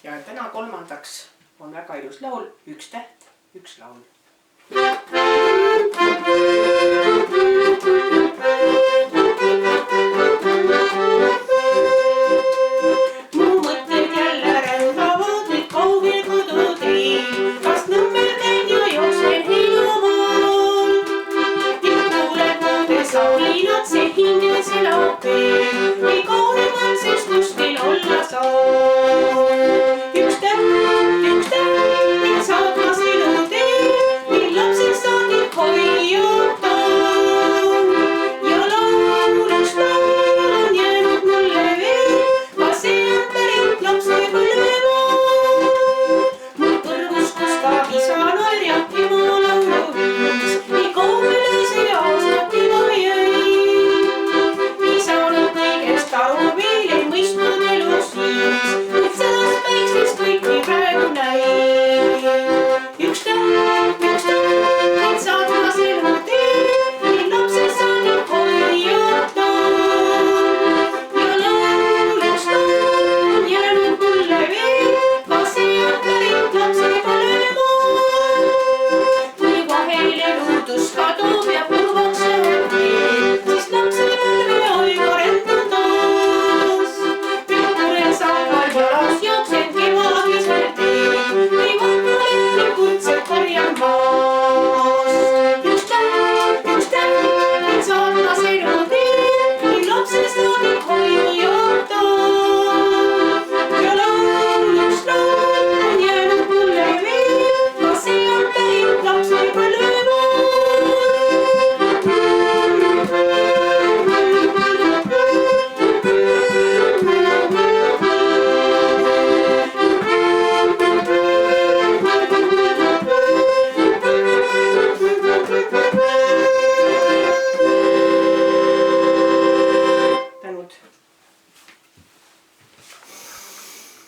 Ja täna kolmandaks on väga ilus laul Üks täht, üks laul. Mu mõtted jälle rändavad nüüd kaugel koduteel. Kas Nõmmel käin ja jooksen Heidumaal. Ja kuuleb mõnde saulinad see hinges elab veel.